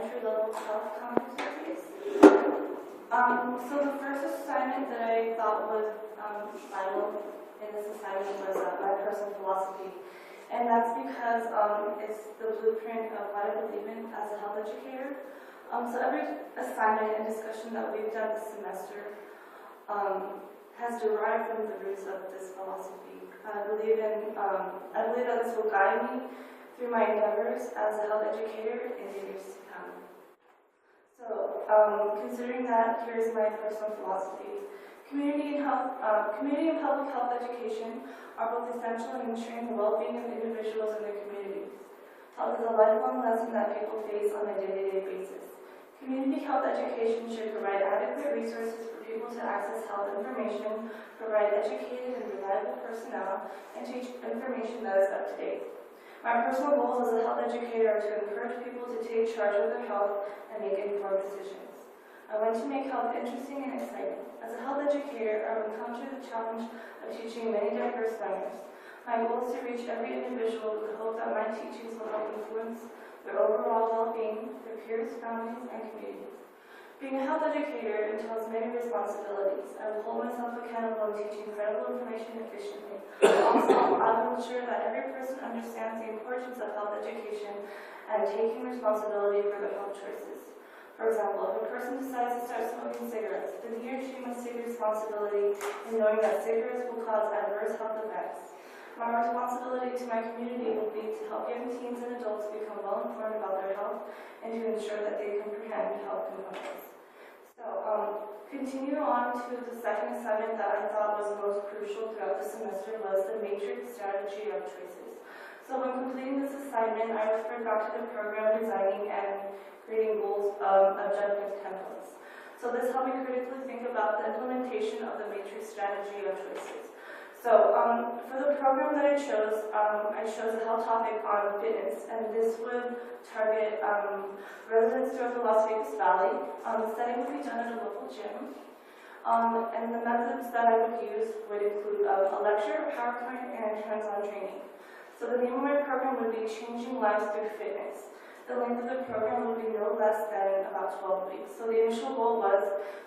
entry-level health competencies. So the first assignment that I thought was vital in this assignment was my personal philosophy. And that's because it's the blueprint of what I believe in as a health educator. So every assignment and discussion that we've done this semester has derived from the roots of this philosophy. I believe that this will guide me through my endeavors as a health educator in the years to come. So, considering that, here's my personal philosophy. Community and public health education are both essential in ensuring the well-being of individuals and their communities. Health is a lifelong lesson that people face on a day-to-day basis. Community health education should provide adequate resources for people to access health information, provide educated and reliable personnel, and teach information that is up to date. My personal goals as a health educator are to encourage people to take charge of their health and make informed decisions. I want to make health interesting and exciting. As a health educator, I will encounter the challenge of teaching many diverse learners. My goal is to reach every individual with the hope that my teachings will help influence their overall well-being, their peers, families, and communities. Being a health educator entails many responsibilities. I will hold myself accountable in teaching credible information efficiently. Also, I will ensure that every person understands the importance of health education and taking responsibility for their health choices. For example, if a person decides to start smoking cigarettes, then he or she must take responsibility in knowing that cigarettes will cause adverse health effects. My responsibility to my community will be to help young teens and adults become well informed about their health and to ensure that they comprehend health components. So, continuing on to the second assignment that I thought was most crucial throughout the semester was the matrix strategy of choices. So when completing this assignment, I referred back to the program designing and creating goals objective templates. So this helped me critically think about the implementation of the matrix strategy of choices. So for the program that I chose a health topic on fitness, and this would target residents throughout the Las Vegas Valley. The setting would be done at a local gym. And the methods that I would use would include a lecture, PowerPoint, and hands-on training. So the name of my program would be Changing Lives Through Fitness. The length of the program would be no less than about 12 weeks. So the initial goal was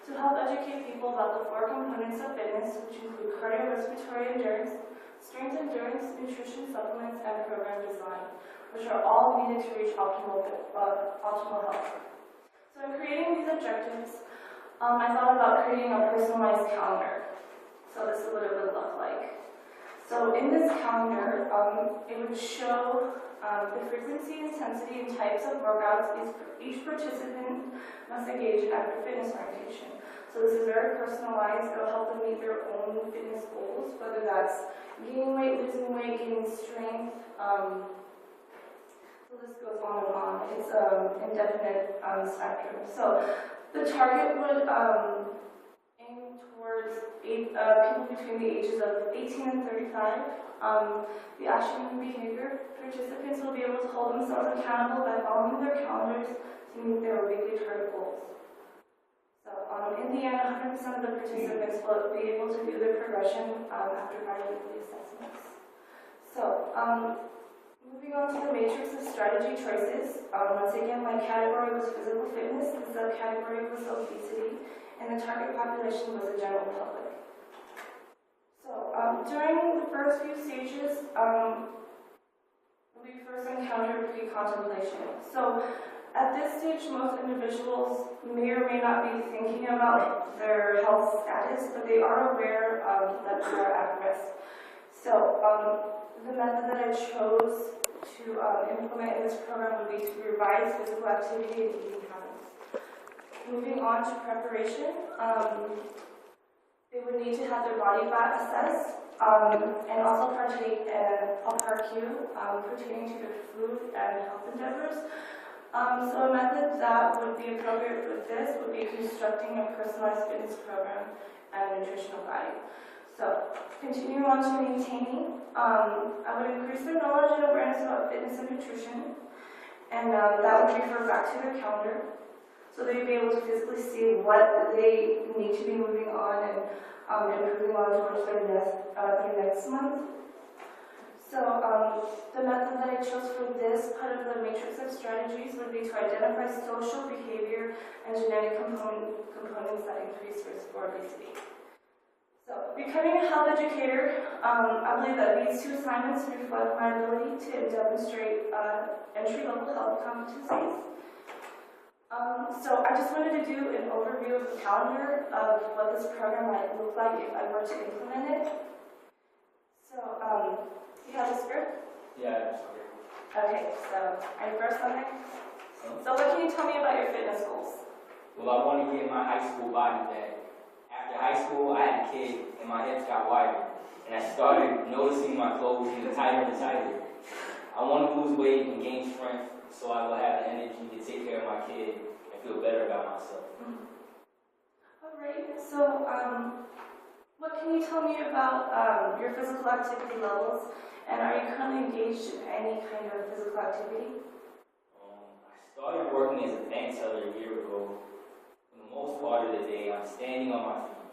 to help educate people about the 4 components of fitness, which include cardiorespiratory endurance, strength endurance, nutrition supplements, and program design, which are all needed to reach optimal health. So in creating these objectives, I thought about creating a personalized calendar. So this is what it would look like. So in this calendar, it would show the frequency, intensity, and types of workouts each participant must engage in after fitness orientation. So this is very personalized. It'll help them meet their own fitness goals, whether that's gaining weight, losing weight, gaining strength. So this goes on and on. It's an indefinite spectrum. So the target would aim towards people between the ages of 18 and 35. The action and behavior, participants will be able to hold themselves accountable by following their calendars to meet their weekly target goals. So in the end, 100% of the participants will be able to do their progression after bi-weekly assessments. So moving on to the matrix of strategy choices. Once again, my category was physical fitness, the subcategory was obesity, and the target population was the general public. So during the first few stages, we first encountered pre-contemplation. So at this stage, most individuals may or may not be thinking about their health status, but they are aware that they are at risk. So the method that I chose to implement in this program would be to revise physical activity and eating habits. Moving on to preparation, they would need to have their body fat assessed and also partake in a PARQ pertaining to their food and health endeavors. So a method that would be appropriate with this would be constructing a personalized fitness program and a nutritional guide. So continuing on to maintaining, I would increase their knowledge and awareness about fitness and nutrition, and that would refer back to their calendar. So they'd be able to physically see what they need to be moving on and improving on towards their next month. The method that I chose for this part of the matrix of strategies would be to identify social, behavior, and genetic components that increase risk for obesity. So, becoming a health educator, I believe that these two assignments reflect my ability to demonstrate entry-level health competencies. So I just wanted to do an overview of the calendar of what this program might look like if I were to implement it. So, you have the script? Yeah. Okay, so are you first on there? So what can you tell me about your fitness goals? Well, I want to get my high school body back. After high school, I had a kid and my hips got wider. And I started noticing my clothes getting tighter and tighter. I want to lose weight and gain strength so I will have the energy to take care of my kid and feel better about myself. All right, so what can you tell me about your physical activity levels? And are you currently engaged in any kind of physical activity? I started working as a bank teller a year ago. For the most part of the day, I'm standing on my feet.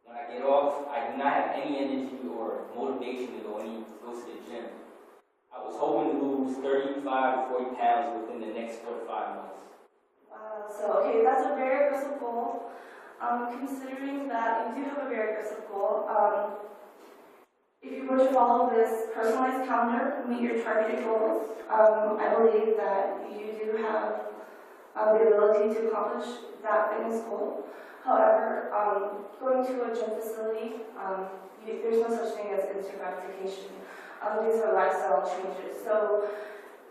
When I get off, I do not have any energy or motivation to go to the gym. I was hoping to lose 35 to 40 pounds within the next 4 to 5 months. Wow, so okay, that's a very aggressive goal. Considering that you do have a very aggressive goal, if you were to follow this personalized calendar, meet your targeted goals, I believe that you do have the ability to accomplish that fitness goal. However, going to a gym facility, there's no such thing as instant gratification. These are lifestyle changes. So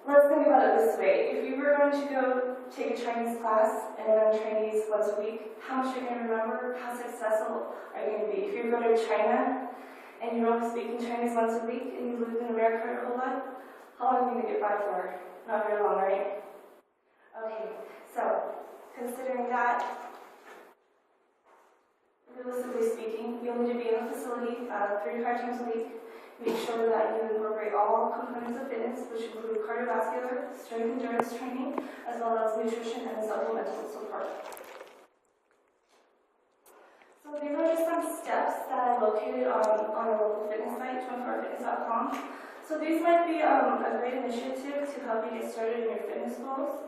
let's think about it this way. If you were going to go take a Chinese class and learn Chinese once a week, how much are you going to remember? How successful are you going to be? If you go to China and you're only speaking Chinese once a week and you live in America your whole life, how long are you going to get by for? Not very long, right? Okay, so considering that, realistically speaking, you'll need to be in the facility 3 to 5 times a week. Make sure that you incorporate all components of fitness, which include cardiovascular, strength endurance training, as well as nutrition and supplemental support. So these are just some steps that I located on our local fitness site, 24fitness.com. So these might be a great initiative to help you get started in your fitness goals.